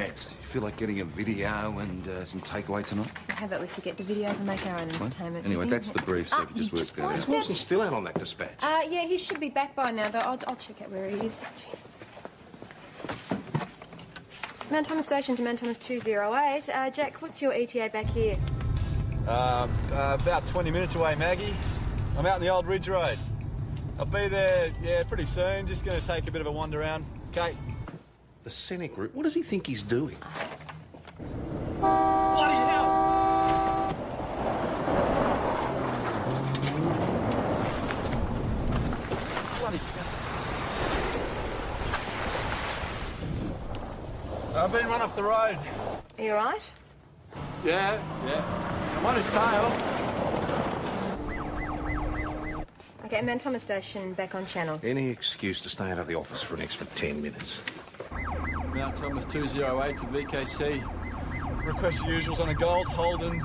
next? You feel like getting a video and some takeaway tonight? How about we forget the videos and make our own entertainment? Anyway, that's the brief, so we just worked that out. Lawson's still out on that dispatch. Yeah, he should be back by now, though. I'll check out where he is. Mount Thomas Station to Mount Thomas 208. Jack, what's your ETA back here? About 20 minutes away, Maggie. I'm out in the old Ridge Road. I'll be there, yeah, pretty soon. Just going to take a bit of a wander around. Okay. The scenic route. What does he think he's doing? Bloody hell! Bloody hell. I've been run off the road. Are you all right? Yeah. I'm on his tail. Okay, Mount Thomas Station back on channel. Any excuse to stay out of the office for an extra 10 minutes. Mount Thomas 208 to VKC. Request the usuals on a Gold, Holden,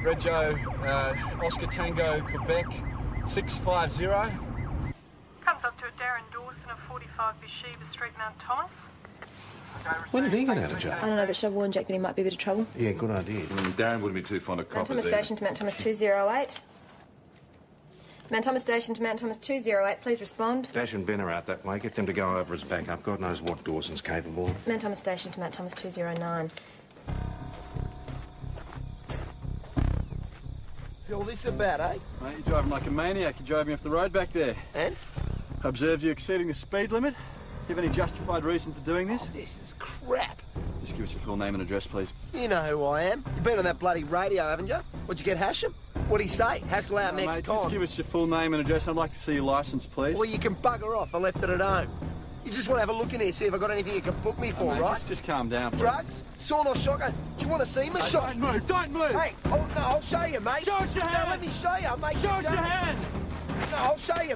Rego, Oscar Tango, Quebec, 650. Comes up to a Darren Dawson of 45 Bathsheba Street, Mount Thomas. When did he get out of jail? I don't know, but should I warn Jack that he might be a bit of trouble? Yeah, good idea. Darren wouldn't be too fond of Mount coppers Thomas Station to Mount Thomas 208. Mount Thomas Station to Mount Thomas 208, please respond. Dash and Ben are out that way. Get them to go over as backup. God knows what Dawson's capable of. Mount Thomas Station to Mount Thomas 209. What's all this about, eh? Mate, you're driving like a maniac. You drove me off the road back there. And? I observed you exceeding the speed limit. Do you have any justified reason for doing this? This is crap. Just give us your full name and address, please. You know who I am. You've been on that bloody radio, haven't you? What'd you get, Hashem? What'd he say? Hassle out No, next mate, con. just give us your full name and address. I'd like to see your licence, please. Well, you can bugger off. I left it at home. You just want to have a look in here, see if I got anything you can book me for, Mate, right? just calm down, please. Drugs? Sawn-off shotgun? Do you want to see my shot? Don't move! Don't move! Hey, oh, no, I'll show you, mate. Show us your hand! No, let me show you. I'll make Show you us your dumb. hand! No, I'll show you.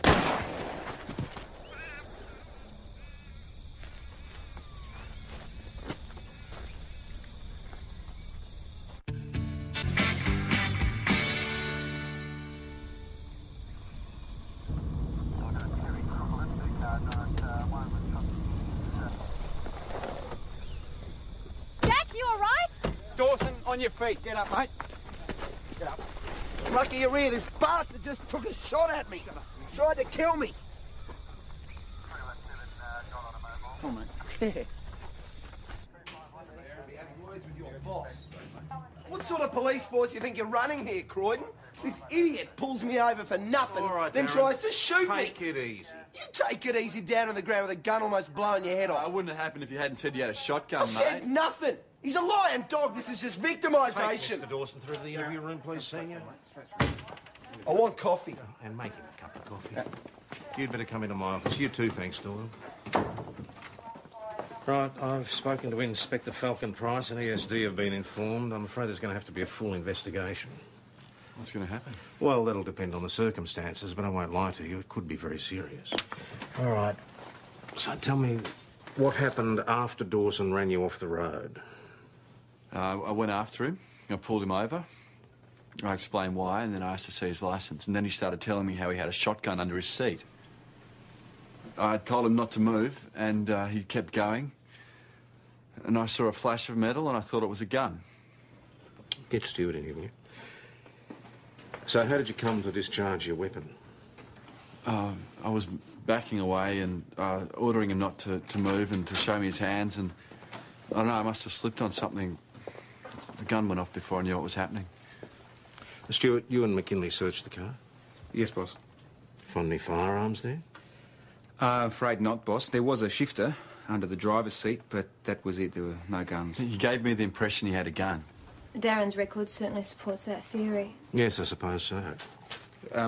Jack, you all right? Dawson, on your feet. Get up, mate. Get up. It's lucky you're here. This bastard just took a shot at me. Tried to kill me. Come on, mate. Yeah. What sort of police force you think you're running here, Croydon? This idiot pulls me over for nothing, All right, then Darren, tries to shoot me. Take it easy. You take it easy down on the ground with a gun almost blowing your head It off. wouldn't have happened if you hadn't said you had a shotgun, I mate. said nothing. He's a lying dog. This is just Take victimisation. Mr. Dawson through to the interview room, please, senior. I want coffee. And make him a cup of coffee. You'd better come into my office. You too, thanks, Doyle. Right, I've spoken to Inspector Falcon Price and ESD have been informed. I'm afraid there's going to have to be a full investigation. What's going to happen? Well, that'll depend on the circumstances, but I won't lie to you. It could be very serious. All right. So tell me, what happened after Dawson ran you off the road? I went after him. I pulled him over. I explained why, and then I asked to see his licence. And then he started telling me how he had a shotgun under his seat. I told him not to move, and he kept going. And I saw a flash of metal, and I thought it was a gun. Get Stuart in here, will you? So how did you come to discharge your weapon? I was backing away and ordering him not to move and to show me his hands, and I don't know, I must have slipped on something. The gun went off before I knew what was happening. Stuart, you and McKinley searched the car? Yes, boss. Find any firearms there? Afraid not, boss. There was a shifter under the driver's seat, but that was it. There were no guns. He gave me the impression he had a gun. Darren's record certainly supports that theory. Yes, I suppose so.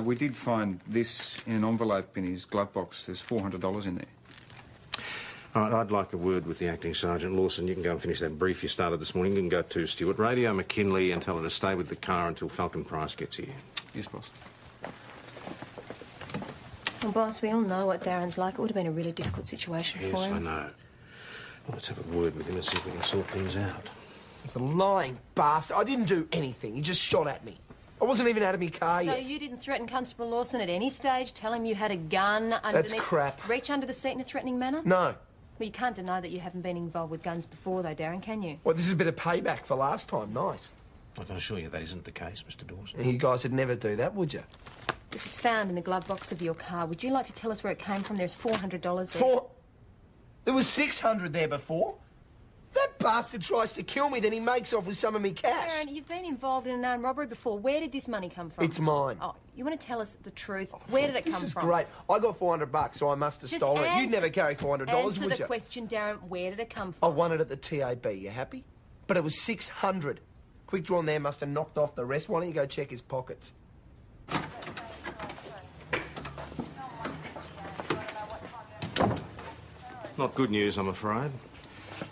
We did find this in an envelope in his glove box. There's $400 in there. All right, I'd like a word with the acting sergeant. Lawson, you can go and finish that brief you started this morning. You can go too, Stuart. Radio McKinley and tell her to stay with the car until Falcon Price gets here. Yes, boss. Well, boss, we all know what Darren's like. It would have been a really difficult situation Yes, for him. I know. Well, let's have a word with him and see if we can sort things out. He's a lying bastard. I didn't do anything. He just shot at me. I wasn't even out of my car So yet. you didn't threaten Constable Lawson at any stage? Tell him you had a gun underneath... crap. Reach under the seat in a threatening manner? No. Well, you can't deny that you haven't been involved with guns before, though, Darren, can you? Well, this is a bit of payback for last time. Nice. I can assure you that isn't the case, Mr. Dawson. You guys would never do that, would you? This was found in the glove box of your car. Would you like to tell us where it came from? There's $400 there. There was 600 there before. That bastard tries to kill me, then he makes off with some of me cash. Darren, you've been involved in an armed robbery before. Where did this money come from? It's mine. Oh, you want to tell us the truth? Where did it come from? This is great. I got $400, so I must have stolen it. You'd never carry $400, would you? Answer the question, Darren. Where did it come from? I won it at the TAB. You happy? But it was 600. Quick drawn there must have knocked off the rest. Why don't you go check his pockets? Not good news, I'm afraid.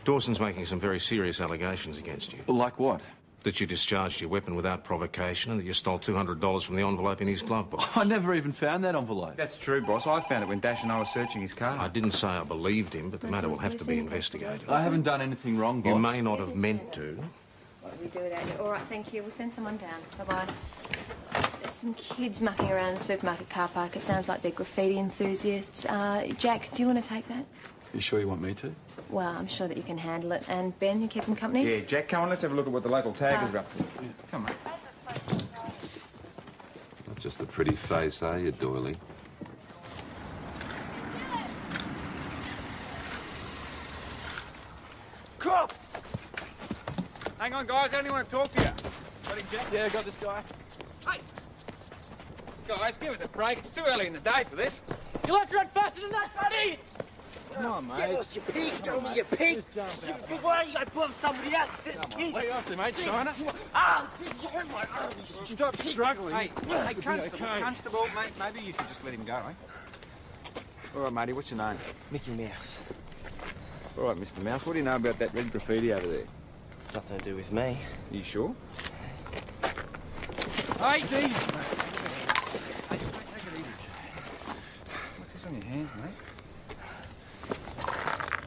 Dawson's making some very serious allegations against you. Like what? That you discharged your weapon without provocation and that you stole $200 from the envelope in his glove box. I never even found that envelope. That's true, boss. I found it when Dash and I were searching his car. I didn't say I believed him, but the matter will have to be investigated. I haven't done anything wrong, boss. You may not have meant to. What do we do with that? All right, thank you. We'll send someone down. Bye-bye. There's some kids mucking around in the supermarket car park. It sounds like they're graffiti enthusiasts. Jack, do you want to take that? You sure you want me to? Well, I'm sure that you can handle it. And Ben, you keep him company? Yeah, Jack, come on, let's have a look at what the local taggers are up to. Yeah, come on. Not just a pretty face, are you, Doily? Cops! Hang on, guys. I only want to talk to you. Got him, Jack? Yeah, I got this guy. Hey! Guys, give us a break. It's too early in the day for this. You'll have to run faster than that, buddy! Come on, mate. Get lost, you pig! You pig! Why don't you go pull somebody else? What are you up to, mate, Shiner? Ah! You hurt my arm, you stupid Stop pig. struggling. Hey, Constable, mate, maybe you should just let him go, eh? All right, matey, what's your name? Mickey Mouse. All right, Mr. Mouse, what do you know about that red graffiti over there? It's nothing to do with me. You sure? Hey, geez! Hey, take it easy. What's this on your hands, mate?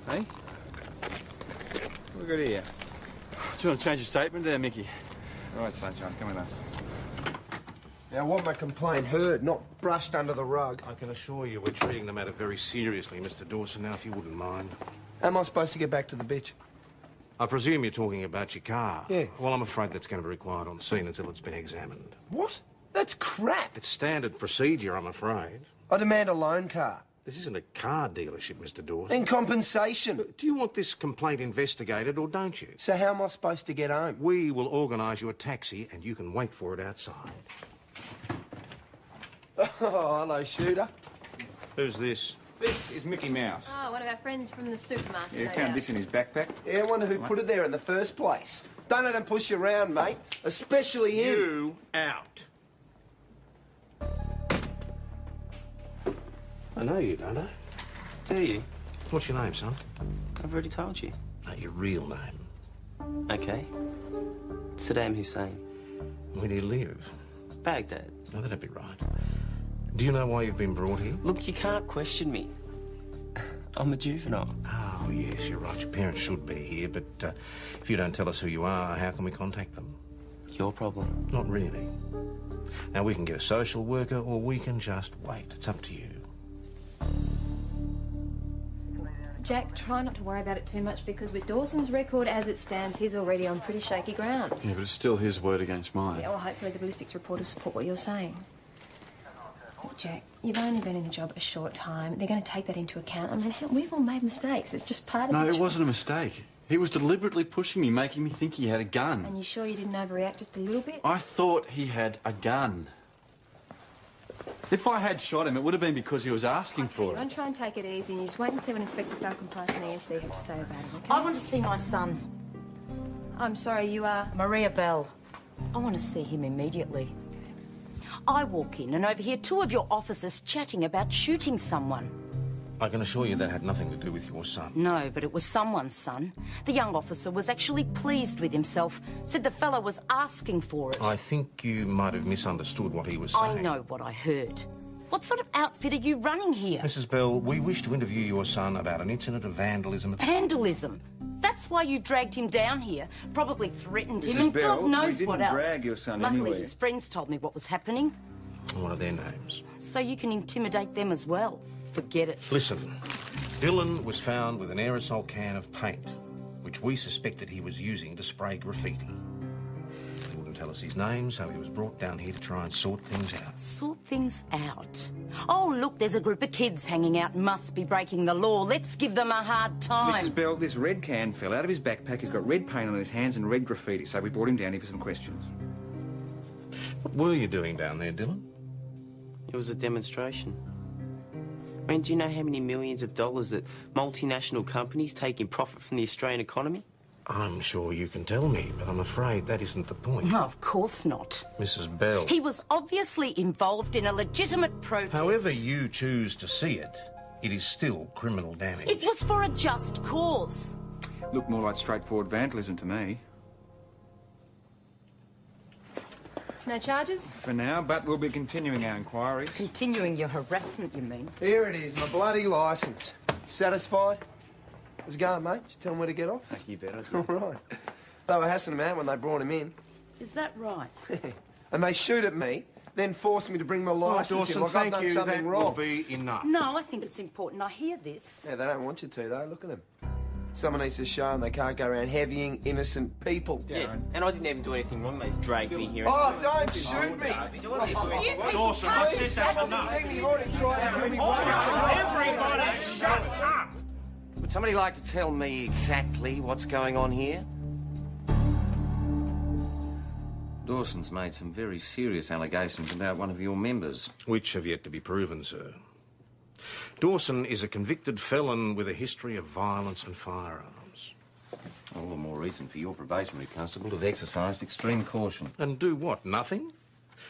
Hey? What we got here? Do you want to change your statement there, Mickey? All right, Sunshine, come with us. Now, I want my complaint heard, not brushed under the rug. I can assure you we're treating the matter very seriously, Mr. Dawson, now, if you wouldn't mind. Am I supposed to get back to the bitch? I presume you're talking about your car. Yeah. Well, I'm afraid that's going to be required on scene until it's been examined. What? That's crap. It's standard procedure, I'm afraid. I demand a loan car. This isn't a car dealership, Mr. Dawson. And compensation. Do you want this complaint investigated or don't you? So how am I supposed to get home? We will organise you a taxi and you can wait for it outside. Oh, hello, shooter. Who's this? This is Mickey Mouse. Oh, one of our friends from the supermarket. Yeah, no found doubt. this in his backpack. Yeah, I wonder who put it there in the first place. Don't let him push you around, mate. Especially him. You out. I know you, don't I? Do you? What's your name, son? I've already told you. No, your real name. Okay. Saddam Hussein. Where do you live? Baghdad. No, that'd be right. Do you know why you've been brought here? Look, you can't question me. I'm a juvenile. Oh, yes, you're right. Your parents should be here, but if you don't tell us who you are, how can we contact them? Your problem. Not really. Now, we can get a social worker or we can just wait. It's up to you. Jack, try not to worry about it too much because with Dawson's record as it stands, he's already on pretty shaky ground. Yeah, but it's still his word against mine. Yeah, well, hopefully the ballistics reporters support what you're saying. Look, Jack, you've only been in the job a short time. They're going to take that into account. I mean, we've all made mistakes. It's just part of No, the it job. wasn't a mistake. He was deliberately pushing me, making me think he had a gun. And you sure you didn't overreact just a little bit? I thought he had a gun. If I had shot him, it would have been because he was asking Okay, for you it. want to try and take it easy and you just wait and see what Inspector Falcon Price and ESD have to say about it, okay? I want to see my son, I'm sorry, you are... Maria Bell. I want to see him immediately. I walk in and overhear two of your officers chatting about shooting someone. I can assure you that had nothing to do with your son. No, but it was someone's son. The young officer was actually pleased with himself, said the fellow was asking for it. I think you might have misunderstood what he was saying. I know what I heard. What sort of outfit are you running here? Mrs. Bell, we wish to interview your son about an incident of vandalism. Vandalism? That's why you dragged him down here. Probably threatened him Mrs. and Bell, God knows we what didn't else. drag your son Luckily, anywhere. his friends told me what was happening. What are their names? So you can intimidate them as well. Forget it. Listen, Dylan was found with an aerosol can of paint, which we suspected he was using to spray graffiti. He wouldn't tell us his name, so he was brought down here to try and sort things out. Sort things out? Oh, look, there's a group of kids hanging out, must be breaking the law. Let's give them a hard time. Mrs. Bell, this red can fell out of his backpack. He's got red paint on his hands and red graffiti, so we brought him down here for some questions. What were you doing down there, Dylan? It was a demonstration. I mean, do you know how many millions of dollars that multinational companies take in profit from the Australian economy? I'm sure you can tell me, but I'm afraid that isn't the point. No, of course not. Mrs. Bell. He was obviously involved in a legitimate protest. However you choose to see it, it is still criminal damage. It was for a just cause. Looked more like straightforward vandalism to me. No charges? For now, but we'll be continuing our inquiries. Continuing your harassment, you mean? Here it is, my bloody licence. Satisfied? How's it going, mate? Just tell him where to get off? You better. All right. They were hassling him out when they brought him in. Is that right? And they shoot at me, then force me to bring my licence in like I've done something wrong. Will be enough. No, I think it's important. I hear this. Yeah, they don't want you to, though. Look at them. Someone needs to show them they can't go around heavying innocent people. Yeah, and I didn't even do anything wrong. They dragged me here. Oh, don't shoot me! Dawson, I said that's enough. You've already tried to kill me once. Everybody, shut up! Would somebody like to tell me exactly what's going on here? Dawson's made some very serious allegations about one of your members. Which have yet to be proven, sir. Dawson is a convicted felon with a history of violence and firearms. All the more reason for your probationary constable to have exercised extreme caution. And do what, nothing?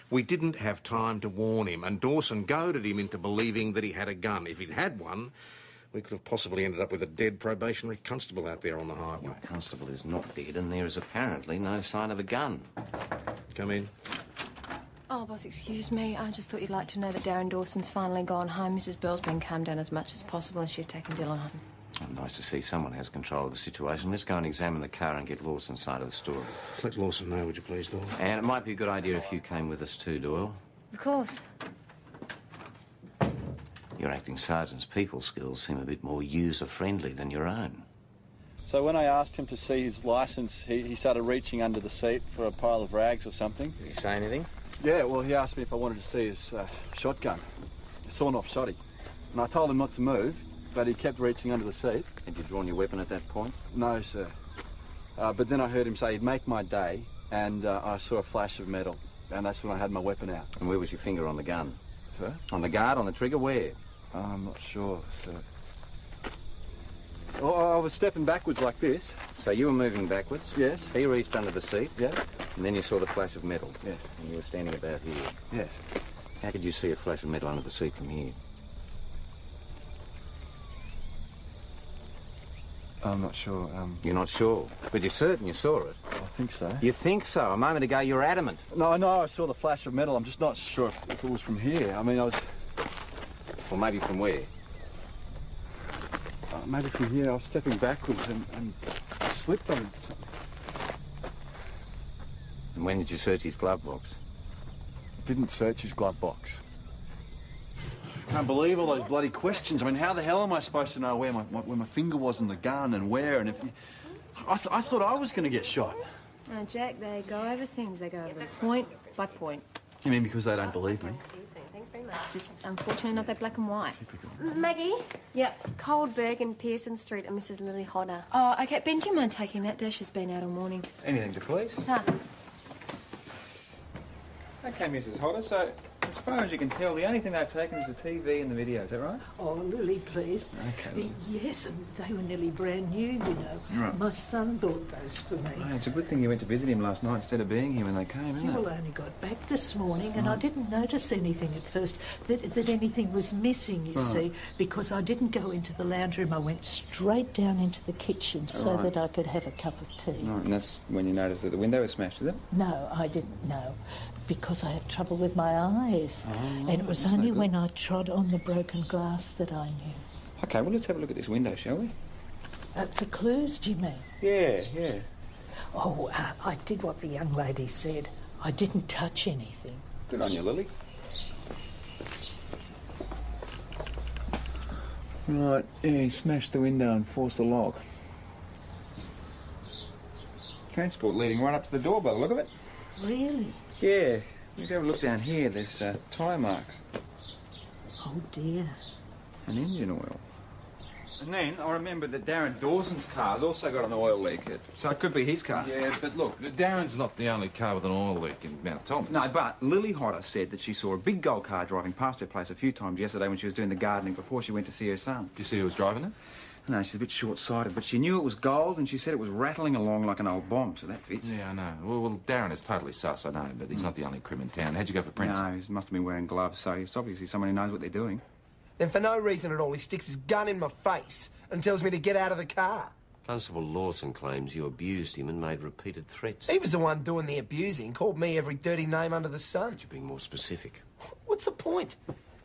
We didn't have time to warn him, and Dawson goaded him into believing that he had a gun. If he'd had one, we could have possibly ended up with a dead probationary constable out there on the highway. Your constable is not dead, and there is apparently no sign of a gun. Come in. Oh, boss, excuse me. I just thought you'd like to know that Darren Dawson's finally gone home. Mrs. Bell's been calmed down as much as possible and she's taken Dylan home. Oh, nice to see someone has control of the situation. Let's go and examine the car and get Lawson's side of the story. Let Lawson know, would you please, Doyle? And it might be a good idea if you came with us too, Doyle. Of course. Your acting sergeant's people skills seem a bit more user-friendly than your own. So when I asked him to see his licence, he started reaching under the seat for a pile of rags or something. Did he say anything? Yeah, well, he asked me if I wanted to see his shotgun, a sawn-off shotty. And I told him not to move, but he kept reaching under the seat. Had you drawn your weapon at that point? No, sir. But then I heard him say he'd make my day, and I saw a flash of metal, and that's when I had my weapon out. And where was your finger on the gun? Sir? On the guard, on the trigger, where? I'm not sure, sir. Oh, I was stepping backwards like this. So you were moving backwards? Yes. He reached under the seat? Yeah. And then you saw the flash of metal? Yes. And you were standing about here? Yes. How could you see a flash of metal under the seat from here? I'm not sure. You're not sure? But you're certain you saw it? I think so. You think so? A moment ago you were adamant. No, I know I saw the flash of metal. I'm just not sure if it was from here. I mean, I was... Well, maybe from where? Maybe from here. I was stepping backwards and I slipped on it. And when did you search his glove box? I didn't search his glove box. I can't believe all those bloody questions. I mean, how the hell am I supposed to know where my finger was in the gun and where? And if I thought I was going to get shot. Oh, Jack, they go over things. They go over point by point. You mean because they don't believe me? See you soon. Thanks very much. It's just unfortunately not that black and white. Maggie? Yep. Coldberg and Pearson Street and Mrs. Lily Hodder. Oh, okay. Ben, do you mind taking that? Dash has been out all morning. Anything to please. Ah. Okay, Mrs. Hodder, so as far as you can tell, the only thing they've taken is the TV and the video, is that right? Oh, Lily, please. Okay. Yes, and they were nearly brand new, you know. Right. My son bought those for me. Oh, it's a good thing you went to visit him last night instead of being here when they came, isn't You it? all only got back this morning, and I didn't notice anything at first, that anything was missing, you Right. see, because I didn't go into the lounge room. I went straight down into the kitchen so Right. that I could have a cup of tea. Right, and that's when you noticed that the window was smashed, is it? No, I didn't know, because I have trouble with my eyes. And it was that's no only good. when I trod on the broken glass that I knew. Okay, well, let's have a look at this window, shall we? For clues, do you mean? Yeah, yeah. Oh, I did what the young lady said. I didn't touch anything. Good on you, Lily. Right, yeah, he smashed the window and forced the lock. Transport leading right up to the door by the look of it. Really? Yeah. You can have a look down here. There's tyre marks. Oh, dear. And engine oil. And then I remembered that Darren Dawson's car's also got an oil leak. So it could be his car. Yeah, but look, Darren's not the only car with an oil leak in Mount Thomas. No, but Lily Hodder said that she saw a big gold car driving past her place a few times yesterday when she was doing the gardening before she went to see her son. Do you see who was driving it? No, she's a bit short-sighted, but she knew it was gold and she said it was rattling along like an old bomb, so that fits. Yeah, I know. Well, Darren is totally sus, I know, but he's not the only crim in town. How'd you go for Prince? No, he must have been wearing gloves, so it's obviously someone who knows what they're doing. Then for no reason at all, he sticks his gun in my face and tells me to get out of the car. Constable Lawson claims you abused him and made repeated threats. He was the one doing the abusing, called me every dirty name under the sun. Could you be more specific? What's the point?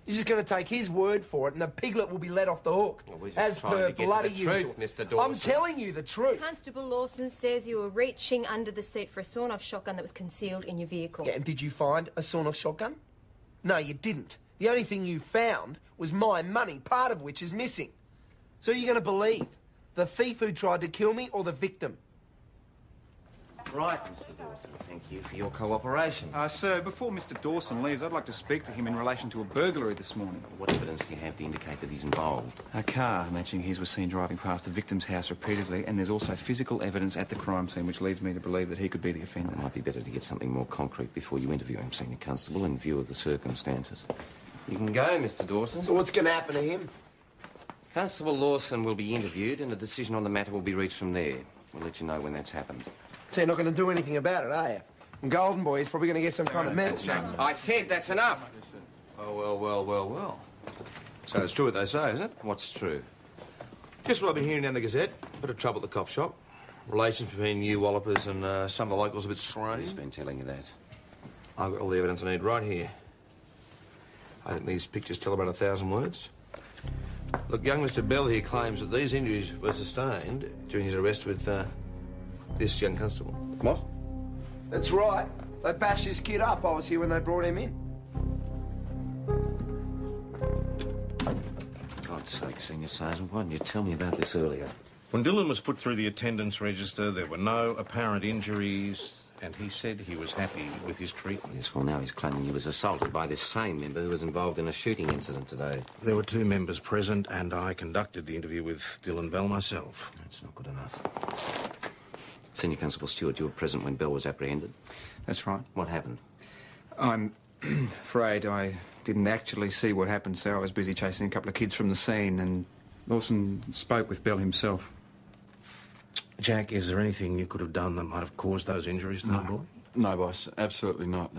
He's just going to take his word for it and the piglet will be let off the hook. Well, as per bloody usual. Truth, Mr. Dawson. I'm telling you the truth. Constable Lawson says you were reaching under the seat for a sawn-off shotgun that was concealed in your vehicle. Yeah, and did you find a sawn-off shotgun? No, you didn't. The only thing you found was my money, part of which is missing. So you're going to believe the thief who tried to kill me or the victim? Right, Mr. Dawson. Thank you for your cooperation. Sir, before Mr. Dawson leaves, I'd like to speak to him in relation to a burglary this morning. What evidence do you have to indicate that he's involved? A car matching his was seen driving past the victim's house repeatedly, and there's also physical evidence at the crime scene which leads me to believe that he could be the offender. It might be better to get something more concrete before you interview him, Senior Constable, in view of the circumstances. You can go, Mr. Dawson. So what's going to happen to him? Constable Lawson will be interviewed and a decision on the matter will be reached from there. We'll let you know when that's happened. So you're not going to do anything about it, are you? And Golden Boy is probably going to get some kind of medal. I said that's enough. Oh, well. So it's true what they say, isn't it? What's true? Just what I've been hearing down the Gazette. Bit of trouble at the cop shop. Relations between you wallopers and some of the locals a bit strange. Who's been telling you that? I've got all the evidence I need right here. I think these pictures tell about 1,000 words. Look, young Mr. Bell here claims that these injuries were sustained during his arrest with this young constable. What? That's right. They bashed this kid up. I was here when they brought him in. God's sake, Senior Sergeant, why didn't you tell me about this earlier? When Dylan was put through the attendance register, there were no apparent injuries, and he said he was happy with his treatment. Yes, well, now he's claiming he was assaulted by this same member who was involved in a shooting incident today. There were 2 members present, and I conducted the interview with Dylan Bell myself. That's not good enough. Senior Constable Stewart, you were present when Bell was apprehended? That's right. What happened? I'm afraid I didn't actually see what happened, sir. I was busy chasing a couple of kids from the scene, and Lawson spoke with Bell himself. Jack, is there anything you could have done that might have caused those injuries to that boy? No, boss, absolutely not.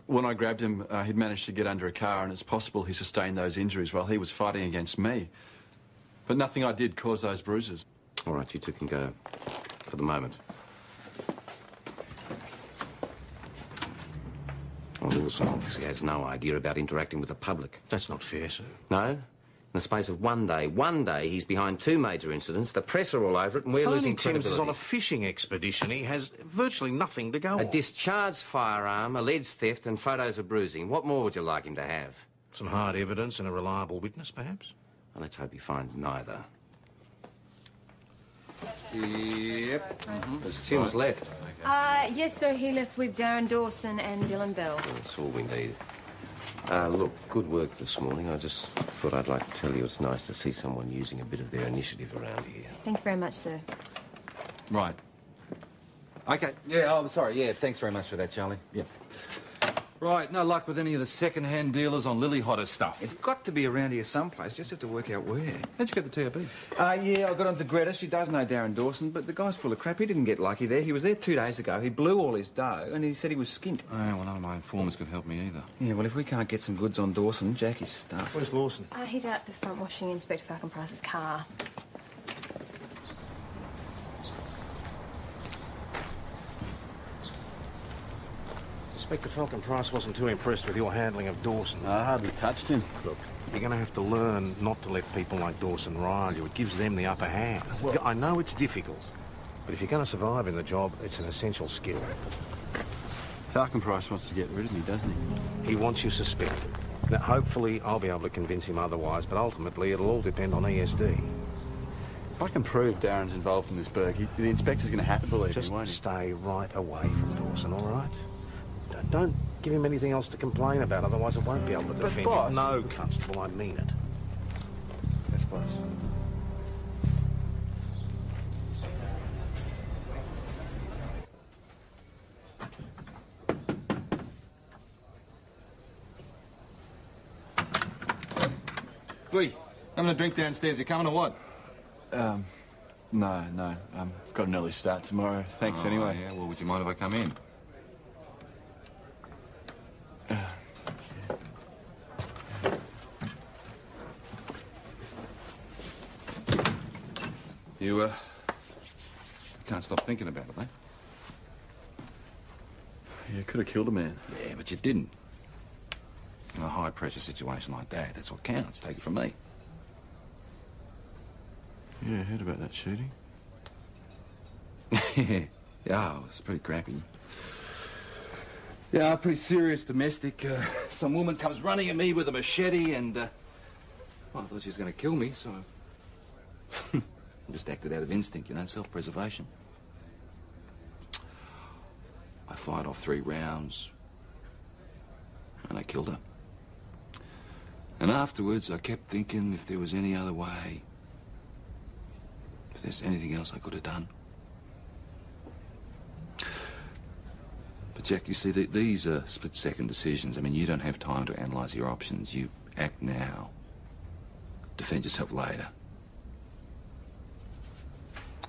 When I grabbed him, he'd managed to get under a car, and it's possible he sustained those injuries while he was fighting against me. But nothing I did caused those bruises. All right, you two can go for the moment. Well, Lawson obviously has no idea about interacting with the public. That's not fair, sir. No? In the space of one day, he's behind 2 major incidents. The press are all over it, and we're losing Timms credibility. is on a fishing expedition. He has virtually nothing to go on. A discharged firearm, alleged theft, and photos of bruising. What more would you like him to have? Some hard evidence and a reliable witness, perhaps? Well, let's hope he finds neither. Yep. Has Tim's left? Yes, sir, he left with Darren Dawson and Dylan Bell. That's all we need. Look, good work this morning. I just thought I'd like to tell you it's nice to see someone using a bit of their initiative around here. Thank you very much, sir. Right. Okay. Yeah, I'm sorry. Yeah, thanks very much for that, Charlie. Yeah. Right, no luck with any of the second-hand dealers on Lily Hodder stuff. It's got to be around here someplace. Just have to work out where. How'd you get the TAB? Yeah, I got on to Greta. She does know Darren Dawson, but the guy's full of crap. He didn't get lucky there. He was there 2 days ago. He blew all his dough, and he said he was skint. Oh, well, none of my informers could help me either. Yeah, well, if we can't get some goods on Dawson, Jack is stuffed. Where's Lawson? He's out the front washing Inspector Falcon Price's car. Inspector Falcon Price wasn't too impressed with your handling of Dawson. I hardly touched him. Look, you're going to have to learn not to let people like Dawson rile you. It gives them the upper hand. Well, I know it's difficult, but if you're going to survive in the job, it's an essential skill. Falcon Price wants to get rid of me, doesn't he? He wants you suspected. Now, hopefully I'll be able to convince him otherwise, but ultimately it'll all depend on ESD. If I can prove Darren's involved in this, Berg, the inspector's going to have to believe Just me, won't he? stay right away from Dawson, all right? Don't give him anything else to complain about, otherwise I won't be able to defend boss. him. No, Constable, I mean it. Yes, boss. Oi, having a drink downstairs. You coming or what? No. I've got an early start tomorrow. Thanks anyway. Yeah, well, would you mind if I come in? You can't stop thinking about it, mate. You could have killed a man. Yeah, but you didn't. In a high-pressure situation like that, that's what counts. Take it from me. Yeah, I heard about that shooting. Yeah, it was pretty crappy. Yeah, pretty serious domestic. Some woman comes running at me with a machete and, well, I thought she was going to kill me, so I just acted out of instinct, you know, self-preservation. I fired off 3 rounds and I killed her. And afterwards, I kept thinking if there was any other way, if there's anything else I could have done. But, Jack, you see, these are split-second decisions. I mean, you don't have time to analyse your options. You act now. Defend yourself later.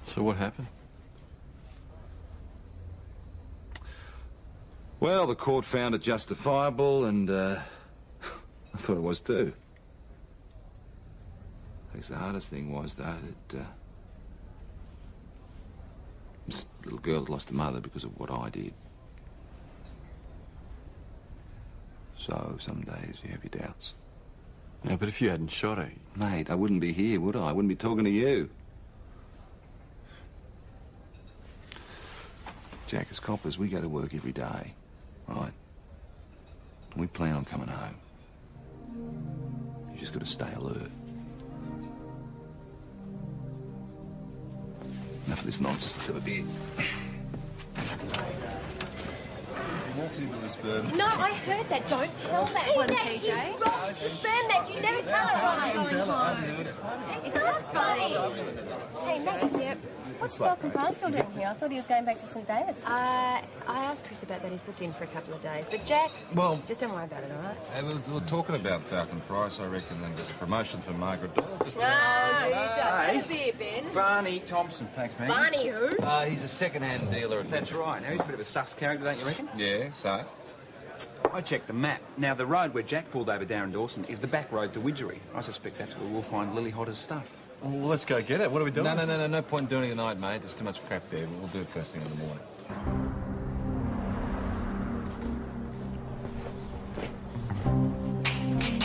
So what happened? Well, the court found it justifiable, and I thought it was too. I guess the hardest thing was, though, that this little girl had lost her mother because of what I did. So, some days you have your doubts. Yeah, but if you hadn't shot her... Mate, I wouldn't be here, would I? I wouldn't be talking to you. Jack, as coppers, we go to work every day, right? And we plan on coming home. You just got to stay alert. Enough of this nonsense. Let's have a beer. Walks into the sperm. No, I heard that. Don't tell that one, PJ. He rocks the sperm bag. You never tell it right. I'm going home. It's not funny. Hey, Maggie. Yep. What's Falcon Price still doing here? I thought he was going back to St David's. I asked Chris about that. He's booked in for a couple of days. But, Jack, Well- just don't worry about it, all right? Hey, we were talking about Falcon Price, I reckon, and there's a promotion for Margaret Doyle. Just No, do you just have a beer, Ben? Barney Thompson. Thanks, man. Barney who? He's a second-hand dealer. That's right. Now, he's a bit of a sus character, don't you reckon? Yeah, so? I checked the map. Now, the road where Jack pulled over Darren Dawson is the back road to Widgery. I suspect that's where we'll find Lily Hodder's stuff. Well, let's go get it. What are we doing? No point doing it tonight, mate. There's too much crap there. We'll do it first thing in the morning.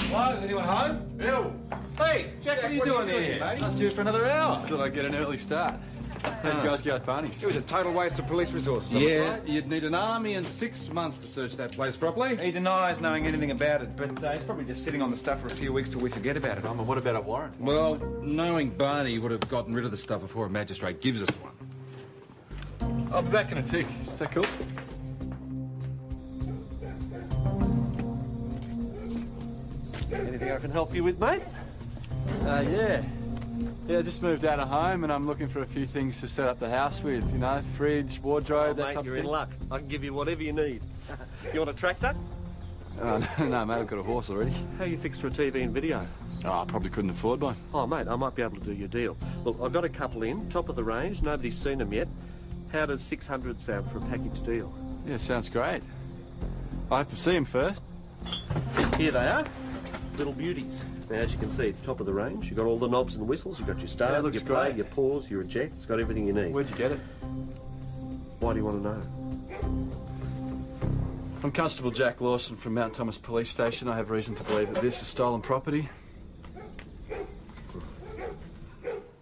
Hello, anyone home? Bill. Hey, Jack, what are you doing here? Not due for another hour. Just thought I'd get an early start. How'd you guys go at Barney's? It was a total waste of police resources. I'm Yeah, afraid. you'd need an army and 6 months to search that place properly. He denies knowing anything about it, but he's probably just sitting on the stuff for a few weeks till we forget about it. And what about a warrant? Well, knowing Barney would have gotten rid of the stuff before a magistrate gives us one. I'll be back in a tick. Is that cool? Anything I can help you with, mate? Yeah. Yeah, I just moved out of home and I'm looking for a few things to set up the house with, you know, fridge, wardrobe, that Mate, type you're of in thing. luck. I can give you whatever you need. You want a tractor? No, mate, I've got a horse already. How are you fixed for a TV and video? Oh, I probably couldn't afford one. Oh, mate, I might be able to do your deal. Look, I've got a couple in, top of the range, nobody's seen them yet. How does 600 sound for a package deal? Yeah, sounds great. I have to see him first. Here they are, little beauties. Now, as you can see, it's top of the range. You've got all the knobs and whistles. You've got your start, Yeah, it looks your play, great. your pause, your eject. It's got everything you need. Where'd you get it? Why do you want to know? I'm Constable Jack Lawson from Mount Thomas Police Station. I have reason to believe that this is stolen property.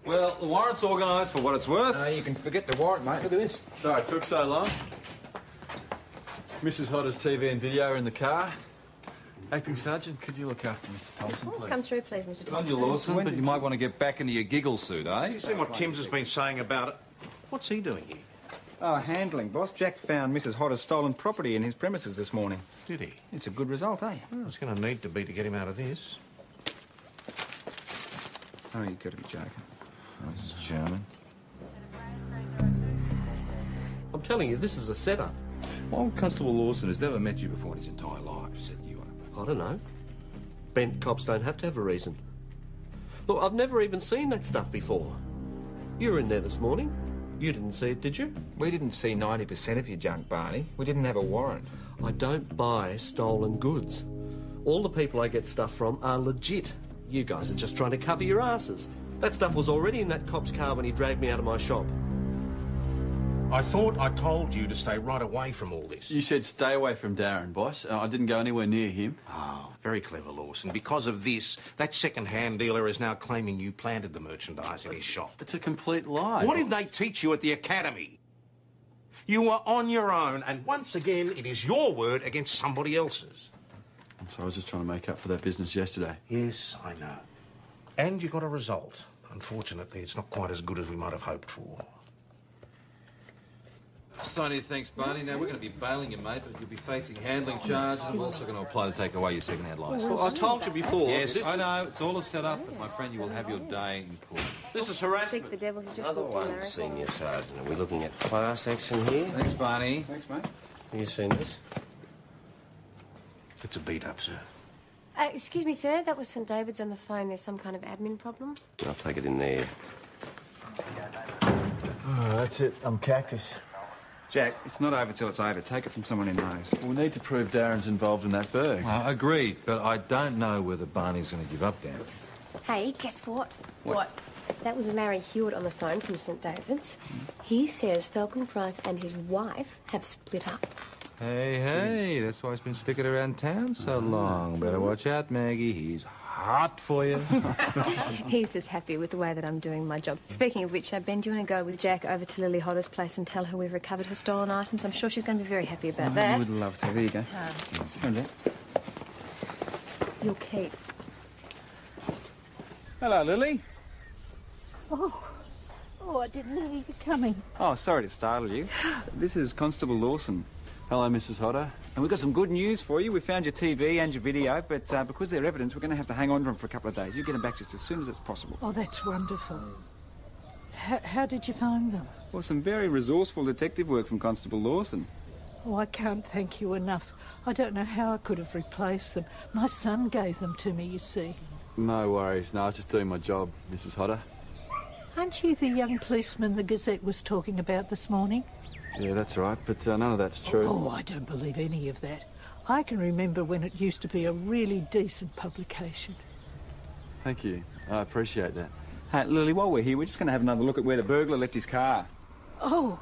Well, the warrant's organised for what it's worth. You can forget the warrant, mate. Look at this. Sorry it took so long. Mrs. Hodder's TV and video are in the car. Acting Sergeant, could you look after Mr Thompson, Let's please? come through, please, Mr. Good on you, Thompson. Lawson, but you might want to get back into your giggle suit, eh? You see what Timms has been saying about it? What's he doing here? Oh, handling, boss. Jack found Mrs. Hodder's stolen property in his premises this morning. Did he? It's a good result, eh? Well, it's going to need to be to get him out of this. Oh, you've got to be joking. Oh, this is charming. I'm telling you, this is a setup. Well, Constable Lawson has never met you before in his entire life, set you up. I don't know. Bent cops don't have to have a reason. Look, I've never even seen that stuff before. You were in there this morning. You didn't see it, did you? We didn't see 90% of your junk, Barney. We didn't have a warrant. I don't buy stolen goods. All the people I get stuff from are legit. You guys are just trying to cover your asses. That stuff was already in that cop's car when he dragged me out of my shop. I thought I told you to stay right away from all this. You said stay away from Darren, boss. I didn't go anywhere near him. Oh, very clever, Lawson. Because of this, that second-hand dealer is now claiming you planted the merchandise in his shop. It's a complete lie. What did they teach you at the academy? You were on your own, and once again, it is your word against somebody else's. I'm sorry, I was just trying to make up for that business yesterday. Yes, I know. And you got a result. Unfortunately, it's not quite as good as we might have hoped for. Sign here, thanks, Barney. Now, we're going to be bailing you, mate, but you'll be facing handling charges. I'm also going to apply to take away your second-hand licence. Well, I told you before. Yes, I know. It's all a set-up, but, my friend, you will have your day in court. This is Speak harassment. the devils. He just Another walked in, one, Larry. Senior Sergeant. Are we looking at class action here? Thanks, Barney. Thanks, mate. Have you seen this? It's a beat-up, sir. Excuse me, sir. That was St. David's on the phone. There's some kind of admin problem. I'll take it in there. Oh, that's it. I'm Cactus. Jack, it's not over till it's over. Take it from someone who knows. We need to prove Darren's involved in that burg. Agreed, but I don't know whether Barney's going to give up, Darren. Hey, guess what? What? That was Larry Hewitt on the phone from St. David's. He says Falcon Price and his wife have split up. Hey, that's why he's been sticking around town so long. Better watch out, Maggie. He's hot for you. He's just happy with the way that I'm doing my job. Speaking of which, Ben, do you want to go with Jack over to Lily Hodder's place and tell her we've recovered her stolen items? I'm sure she's going to be very happy about I that. would love to. There you go. Come on, Jack. You'll keep. Hello, Lily. Oh, I didn't know you were coming. Oh, sorry to startle you. This is Constable Lawson. Hello, Mrs. Hodder. And we've got some good news for you. We found your TV and your video, but because they're evidence, we're going to have to hang on to them for a couple of days. You get them back just as soon as it's possible. Oh, that's wonderful. How did you find them? Well, some very resourceful detective work from Constable Lawson. Oh, I can't thank you enough. I don't know how I could have replaced them. My son gave them to me, you see. No worries. No, I was just doing my job, Mrs. Hodder. Aren't you the young policeman the Gazette was talking about this morning? Yeah, that's right, but none of that's true. Oh, I don't believe any of that. I can remember when it used to be a really decent publication. Thank you. I appreciate that. Hey, Lily, while we're here, we're just going to have another look at where the burglar left his car. Oh,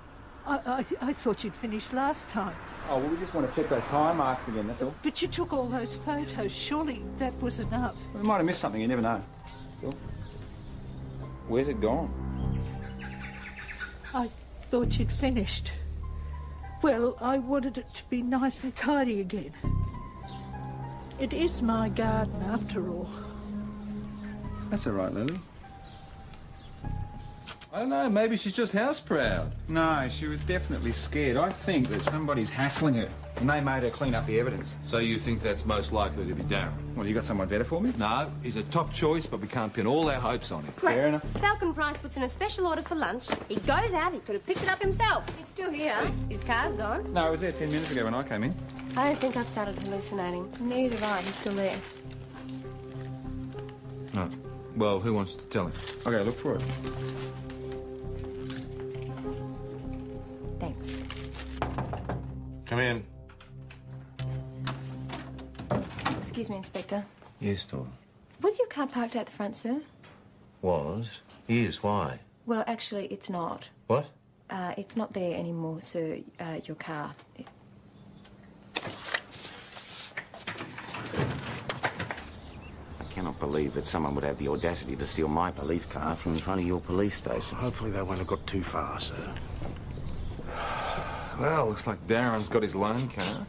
I thought you'd finished last time. Oh, well, we just want to check those tyre marks again, that's all. But you took all those photos. Surely that was enough. We might have missed something, you never know. So, where's it gone? I thought you'd finished. Well, I wanted it to be nice and tidy again. It is my garden, after all. That's all right, Lily. I don't know, maybe she's just house proud. No, she was definitely scared. I think that somebody's hassling her, and they made her clean up the evidence. So you think that's most likely to be Darren? Well, you got someone better for me? No, he's a top choice, but we can't pin all our hopes on him. Fair enough. Falcon Price puts in a special order for lunch. He goes out, he could have picked it up himself. It's still here. His car's gone. No, it was there 10 minutes ago when I came in. I don't think I've started hallucinating. Neither have I. He's still there. No. Well, who wants to tell him? I'll go look for it. Thanks. Come in. Excuse me, Inspector. Yes, Tom. Was your car parked out the front, sir? Was? Yes, why? Well, actually, it's not. What? It's not there anymore, sir, your car. I cannot believe that someone would have the audacity to steal my police car from in front of your police station. Hopefully they won't have got too far, sir. Well, looks like Darren's got his loan car.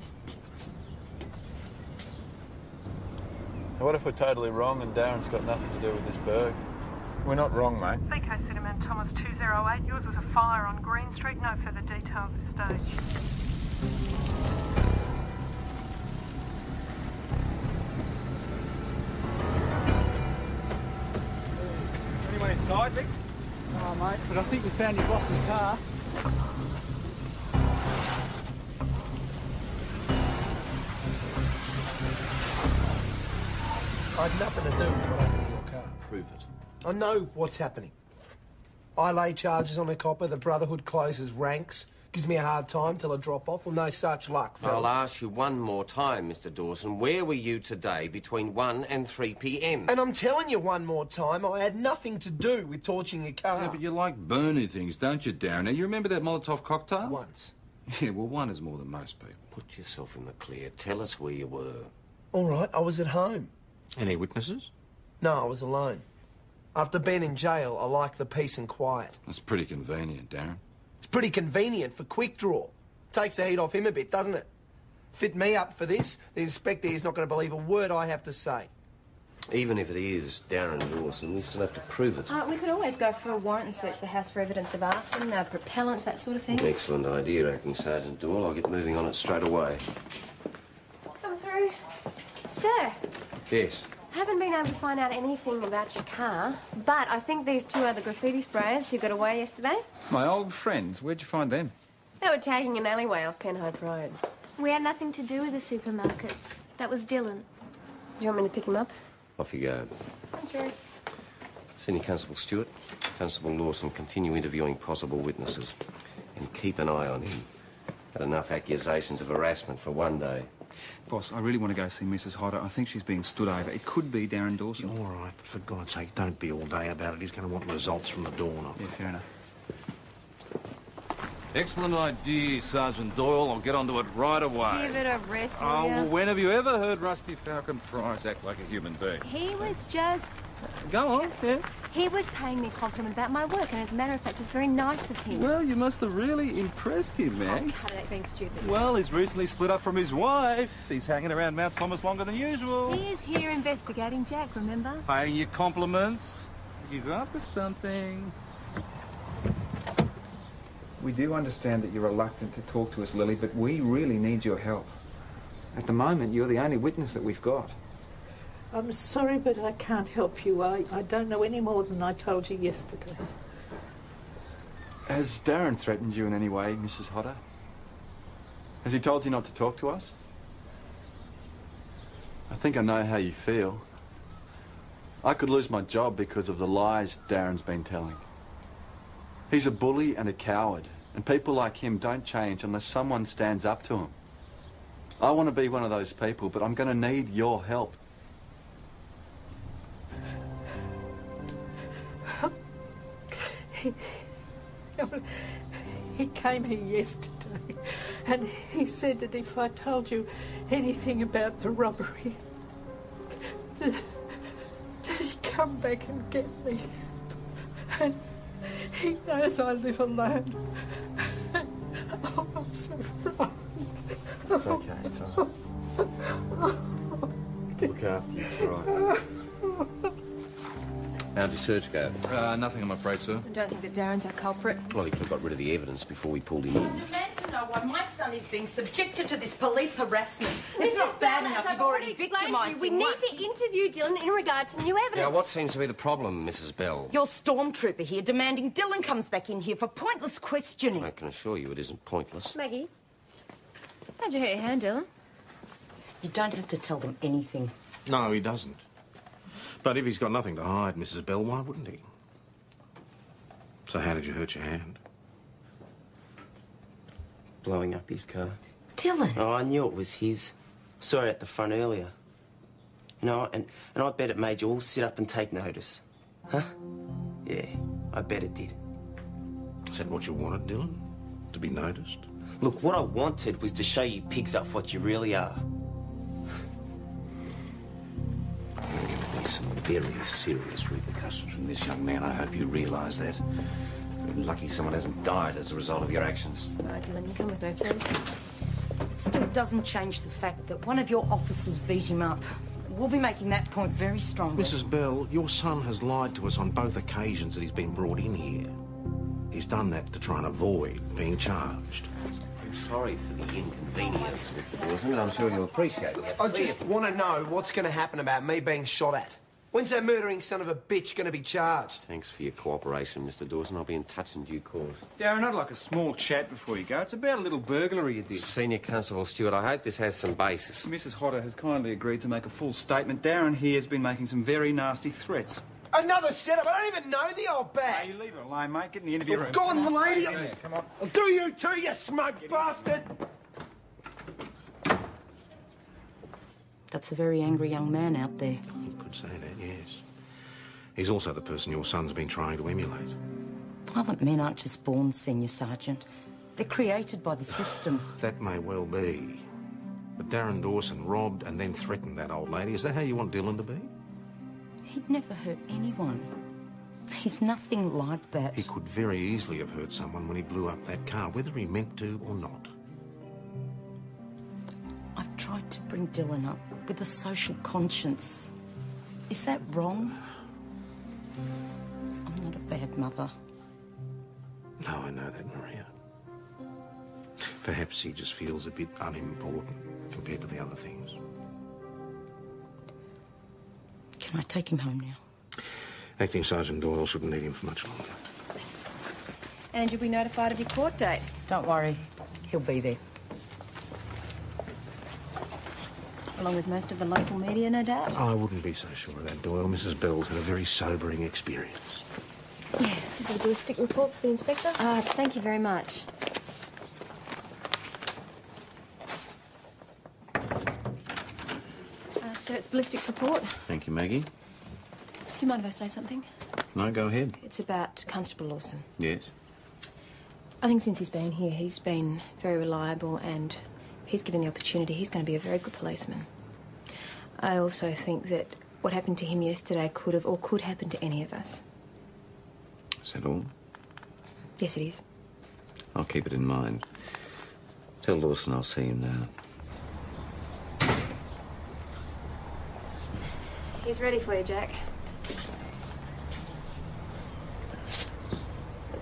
What if we're totally wrong and Darren's got nothing to do with this burg? We're not wrong, mate. VK Cityman Thomas 208. Yours is a fire on Green Street. No further details this stage. Anyone inside, Vic? Oh, mate, but I think we found your boss's car. I had nothing to do with what happened to your car. Prove it. I know what's happening. I lay charges on a copper, the Brotherhood closes ranks, gives me a hard time till I drop off. Well, no such luck. I'll ask you one more time, Mr. Dawson. Where were you today between 1 and 3 p.m? And I'm telling you one more time, I had nothing to do with torching your car. Yeah, but you like burning things, don't you, Darren? Now, you remember that Molotov cocktail? Once. Yeah, well, one is more than most people. Put yourself in the clear. Tell us where you were. All right, I was at home. Any witnesses? No, I was alone. After being in jail, I like the peace and quiet. That's pretty convenient, Darren. It's pretty convenient for Quick Draw. Takes the heat off him a bit, doesn't it? Fit me up for this, the inspector is not going to believe a word I have to say. Even if it is Darren Dawson, we still have to prove it. We could always go for a warrant and search the house for evidence of arson, propellants, that sort of thing. Excellent idea, Acting Sergeant Doyle. I'll get moving on it straight away. Come through. Sir, Yes. haven't been able to find out anything about your car, but I think these two are the graffiti sprayers who got away yesterday. My old friends. Where'd you find them? They were tagging an alleyway off Penhope Road. We had nothing to do with the supermarkets. That was Dylan. Do you want me to pick him up? Off you go. Sure. Senior Constable Stewart, Constable Lawson, continue interviewing possible witnesses. And keep an eye on him. Had enough accusations of harassment for one day. Boss, I really want to go see Mrs. Hodder. I think she's being stood over. It could be Darren Dawson. All right, but for God's sake, don't be all day about it. He's going to want results from the dawn up. Yeah, fair enough. Excellent idea, Sergeant Doyle. I'll get onto it right away. Give it a rest, will Oh, ya? well, when have you ever heard Rusty Falcon Price act like a human being? He was just... Go on, yeah. He was paying me a compliment about my work, and as a matter of fact, it was very nice of him. Well, you must have really impressed him, man. Cut it out being stupid. Well, he's recently split up from his wife. He's hanging around Mount Thomas longer than usual. He is here investigating Jack, remember? Paying you compliments. He's after something. We do understand that you're reluctant to talk to us, Lily, but we really need your help. At the moment, you're the only witness that we've got. I'm sorry, but I can't help you. I don't know any more than I told you yesterday. Has Darren threatened you in any way, Mrs. Hodder? Has he told you not to talk to us? I think I know how you feel. I could lose my job because of the lies Darren's been telling. He's a bully and a coward, and people like him don't change unless someone stands up to him. I want to be one of those people, but I'm going to need your help. He came here yesterday and he said that if I told you anything about the robbery, that he'd come back and get me. And he knows I live alone. Oh, I'm so frightened. It's okay, it's all right. Look after you, it's all right. How'd your search go? Nothing, I'm afraid, sir. I don't think that Darren's our culprit. Well, he could have got rid of the evidence before we pulled him in. Demand to know why my son is being subjected to this police harassment. It's Mrs. not bad Bell, enough as you've I've already explained to victimised you, we him need once. to interview Dylan in regard to new evidence. Now, what seems to be the problem, Mrs. Bell? Your stormtrooper here demanding Dylan comes back in here for pointless questioning. I can assure you it isn't pointless. Maggie, how'd you hurt your hand, Dylan? You don't have to tell them anything. No, he doesn't. But if he's got nothing to hide, Mrs. Bell, why wouldn't he? So how did you hurt your hand? Blowing up his car. Dylan. Oh, I knew it was his. Saw it at the front earlier. You know, and I bet it made you all sit up and take notice. Huh? Yeah, I bet it did. Is that what you wanted, Dylan? To be noticed? Look, what I wanted was to show you pigs up what you really are. There are going to be some very serious repercussions from this, young man. I hope you realise that. You're lucky someone hasn't died as a result of your actions. All right, Dylan, you come with me, please. It still doesn't change the fact that one of your officers beat him up. We'll be making that point very strongly. Mrs. Bell, your son has lied to us on both occasions that he's been brought in here. He's done that to try and avoid being charged. I'm sorry for the inconvenience, Mr. Dawson, and I'm sure you'll appreciate it. I just want to know what's going to happen about me being shot at. When's that murdering son of a bitch going to be charged? Thanks for your cooperation, Mr. Dawson. I'll be in touch in due course. Darren, I'd like a small chat before you go. It's about a little burglary you did. Senior Constable Stewart, I hope this has some basis. Mrs. Hodder has kindly agreed to make a full statement. Darren here has been making some very nasty threats. Another setup? I don't even know the old bag. Hey, leave it alone, mate. Get in the interview room. Go on, lady. Yeah, come on. I'll do you too, you smug bastard. That's a very angry young man out there. You could say that, yes. He's also the person your son's been trying to emulate. Violent men aren't just born, Senior Sergeant. They're created by the system. That may well be. But Darren Dawson robbed and then threatened that old lady. Is that how you want Dylan to be? He'd never hurt anyone. He's nothing like that. He could very easily have hurt someone when he blew up that car, whether he meant to or not. I've tried to bring Dylan up with a social conscience. Is that wrong? I'm not a bad mother. No, I know that, Maria. Perhaps he just feels a bit unimportant compared to the other things. Can I take him home now? Acting Sergeant Doyle shouldn't need him for much longer. Thanks. And you'll be notified of your court date. Don't worry. He'll be there. Along with most of the local media, no doubt. I wouldn't be so sure of that, Doyle. Mrs. Bell's had a very sobering experience. Yeah, this is a ballistic report for the inspector. Thank you very much. So it's ballistics report. Thank you, Maggie. Do you mind if I say something? No, go ahead. It's about Constable Lawson. Yes. I think since he's been here, he's been very reliable, and if he's given the opportunity, he's going to be a very good policeman. I also think that what happened to him yesterday could have or could happen to any of us. Is that all? Yes, it is. I'll keep it in mind. Tell Lawson I'll see him now. He's ready for you, Jack.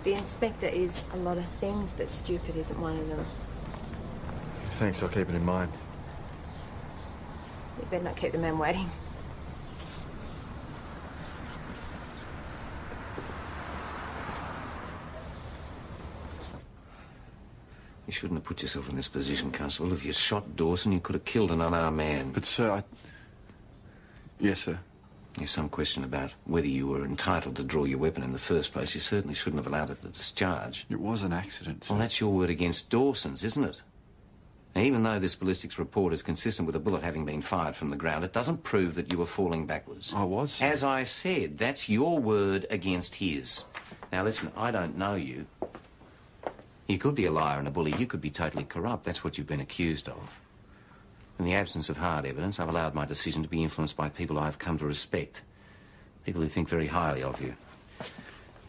The inspector is a lot of things, but stupid isn't one of them. Thanks, I'll keep it in mind. You better not keep the man waiting. You shouldn't have put yourself in this position, Constable. If you shot Dawson, you could have killed an unarmed man. But, sir, Yes, sir. There's some question about whether you were entitled to draw your weapon in the first place. You certainly shouldn't have allowed it to discharge. It was an accident, sir. Well, that's your word against Dawson's, isn't it? Now, even though this ballistics report is consistent with a bullet having been fired from the ground, it doesn't prove that you were falling backwards. I was, sir. As I said, that's your word against his. Now, listen, I don't know you. You could be a liar and a bully. You could be totally corrupt. That's what you've been accused of. In the absence of hard evidence, I've allowed my decision to be influenced by people I've come to respect. People who think very highly of you.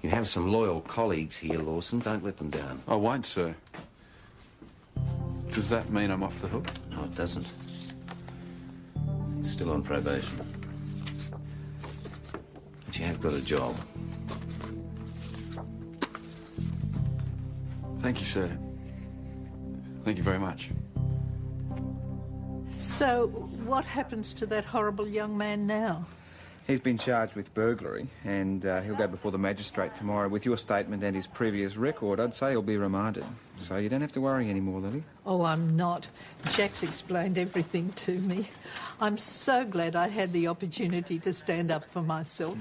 You have some loyal colleagues here, Lawson. Don't let them down. I won't, sir. Does that mean I'm off the hook? No, it doesn't. You're still on probation. But you have got a job. Thank you, sir. Thank you very much. So, what happens to that horrible young man now? He's been charged with burglary, and he'll go before the magistrate tomorrow. With your statement and his previous record, I'd say he'll be remanded. So you don't have to worry anymore, Lily. Oh, I'm not. Jack's explained everything to me. I'm so glad I had the opportunity to stand up for myself.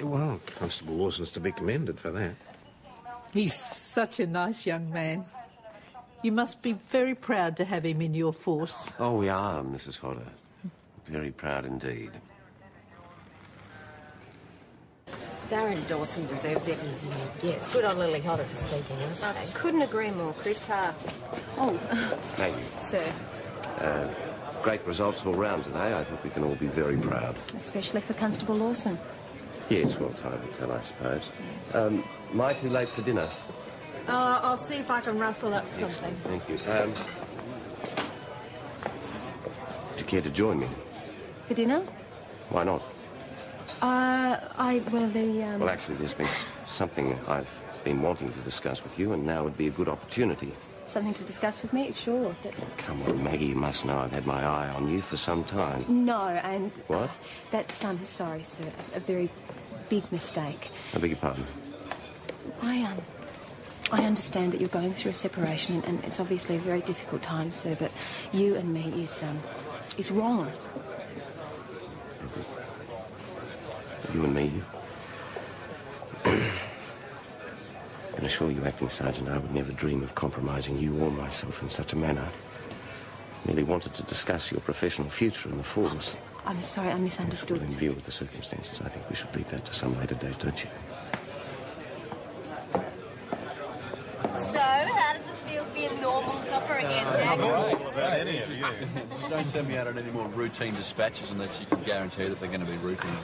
Well, Constable Lawson's to be commended for that. He's such a nice young man. You must be very proud to have him in your force. Oh, we are, Mrs. Hodder. Very proud indeed. Darren Dawson deserves everything he gets. Good on Lily Hodder for speaking out. I couldn't agree more, Chris Tarr. Oh, Thank you. sir. Great results all round today. I think we can all be very proud. Especially for Constable Lawson. Yes, well, time will tell, I suppose. Am I too late for dinner? I'll see if I can rustle up something. Thank you. Would you care to join me? For dinner? Why not? Well, Actually, there's been something I've been wanting to discuss with you, and now would be a good opportunity. Something to discuss with me? Sure. But... Come on, Maggie, you must know I've had my eye on you for some time. No, and... What? That's, sorry, sir, a very big mistake. I beg your pardon. I understand that you're going through a separation, and it's obviously a very difficult time, sir, but you and me is wrong. You and me, I can assure you, Acting Sergeant, I would never dream of compromising you or myself in such a manner. I merely wanted to discuss your professional future in the force. I'm sorry, I misunderstood. In view of the circumstances, I think we should leave that to some later date, don't you? So, how does it feel being normal copper again, Jack? Just don't send me out on any more routine dispatches unless you can guarantee that they're going to be routine.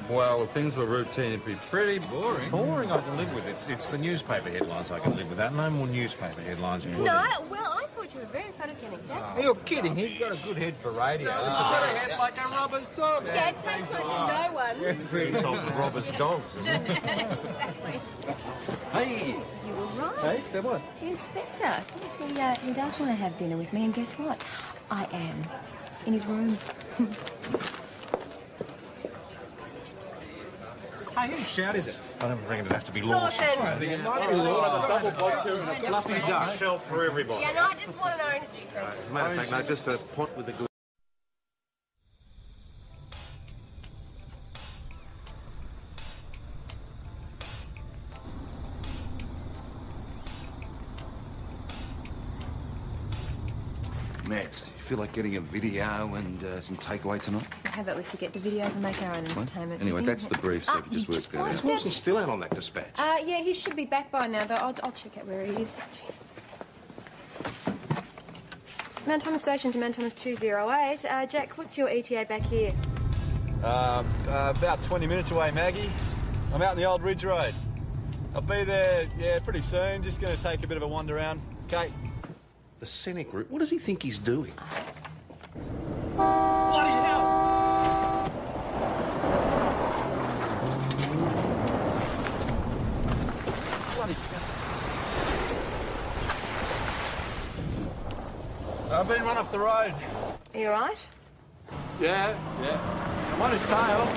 Well, if things were routine, it'd be pretty boring. Boring I can live with. It's the newspaper headlines I can live with. That. No more newspaper headlines. No, well, I thought you were very photogenic, Jack. You're kidding. He's got a good head for radio. It's got a head like a robber's dog. Yeah, it takes like no one. Insult the robber's dogs, isn't it? Exactly. Hey! You were right. Hey, what? The inspector. He does want to have dinner with me, and guess what? I am. In his room. Hey, whose shout is it? I don't reckon it'd have to be Lawson. Lawson. It might be Lawson. Double vodka and a fluffy duck. Shelf for everybody. Yeah, no, I just want an orange juice. As a matter of fact, no, just a pot with a good... Max, you feel like getting a video and some takeaway tonight? How about we forget the videos and make our own entertainment? Anyway, that's the brief, so if you just work that out. Lawson's still out on that dispatch. Yeah, he should be back by now, though. I'll check out where he is. Mount Thomas Station to Mount Thomas 208. Jack, what's your ETA back here? About 20 minutes away, Maggie. I'm out in the old Ridge Road. I'll be there, pretty soon. Just going to take a bit of a wander around. Okay. The Scenic Route. What does he think he's doing? Bloody hell! Bloody hell. I've been run off the road. Are you all right? Yeah. I'm on his tail.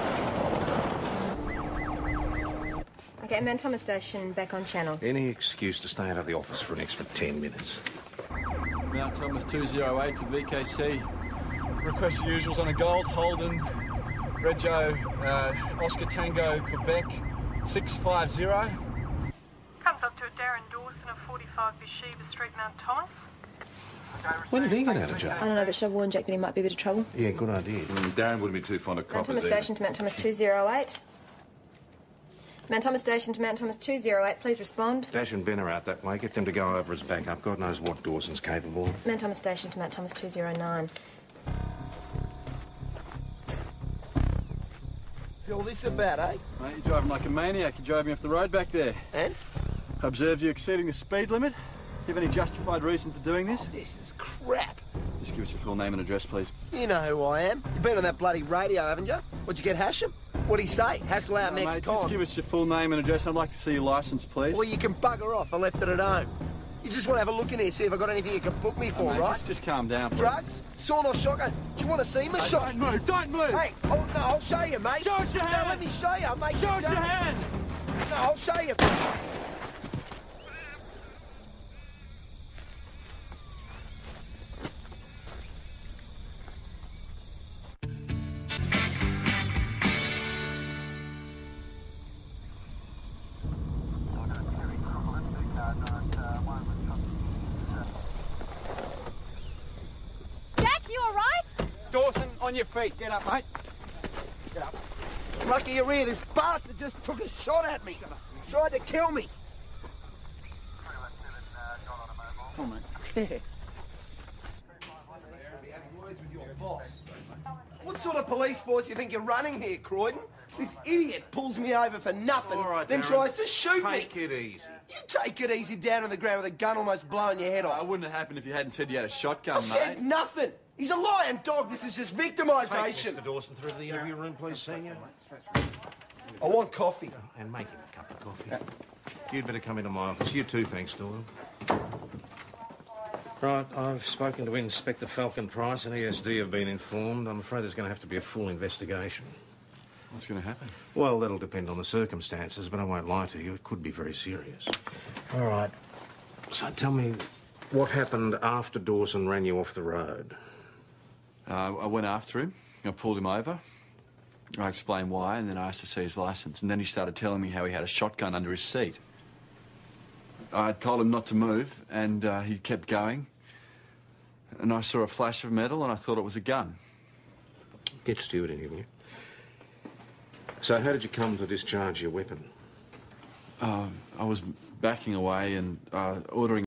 Okay, Mount Thomas Station back on channel. Any excuse to stay out of the office for an extra 10 minutes. Mount Thomas 208 to VKC. Request the usuals on a Gold, Holden, Rego, Oscar Tango, Quebec, 650. Comes up to a Darren Dawson of 45 Bathsheba Street, Mount Thomas. When did he get out of jail? I don't know, but should I warn Jack that he might be a bit of trouble? Yeah, good idea. Darren wouldn't be too fond of Mount coppers Thomas Station to Mount Thomas 208. Mount Thomas Station to Mount Thomas 208, please respond. Dash and Ben are out that way. Get them to go over as backup. God knows what Dawson's capable of. Mount Thomas Station to Mount Thomas 209. What's all this about, eh? Mate, you're driving like a maniac. You drove me off the road back there. And? I observed you exceeding the speed limit. Do you have any justified reason for doing this? This is crap. Just give us your full name and address, please. You know who I am. You've been on that bloody radio, haven't you? What'd you get, Hashem? What'd he say? Hassle out next mate, con. just give us your full name and address. I'd like to see your licence, please. Well, you can bugger off. I left it at home. You just want to have a look in here, see if I've got anything you can book me for, mate, right? Just calm down, please. Drugs? Sawn-off shotgun? Do you want to see my shot? Don't move! Don't move! Hey, I'll show you, mate. Show us your hand! No, let me show you, mate. Show us your hand! No, I'll show you. Jack, you all right? Dawson, on your feet. Get up, mate. Get up. It's lucky you're here. This bastard just took a shot at me. Tried to kill me. Come on, mate. Yeah. What sort of police force do you think you're running here, Croydon? This idiot pulls me over for nothing, All right, then Darren, tries to shoot me. Take it easy. You take it easy down on the ground with a gun almost blowing your head off. It wouldn't have happened if you hadn't said you had a shotgun, I mate. said nothing. He's a lying dog. This is just victimisation. Take Mr. Dawson through to the interview room, please, Senior. I want coffee. And make him a cup of coffee. You'd better come into my office. You too, thanks, Doyle. Right, I've spoken to Inspector Falcon Price and ESD have been informed. I'm afraid there's going to have to be a full investigation. What's going to happen? Well, that'll depend on the circumstances, but I won't lie to you. It could be very serious. All right. So tell me, what happened after Dawson ran you off the road? I went after him. I pulled him over. I explained why, and then I asked to see his licence. And then he started telling me how he had a shotgun under his seat. I told him not to move, and he kept going. And I saw a flash of metal, and I thought it was a gun. Get Stuart in here, will you? So how did you come to discharge your weapon? I was backing away and ordering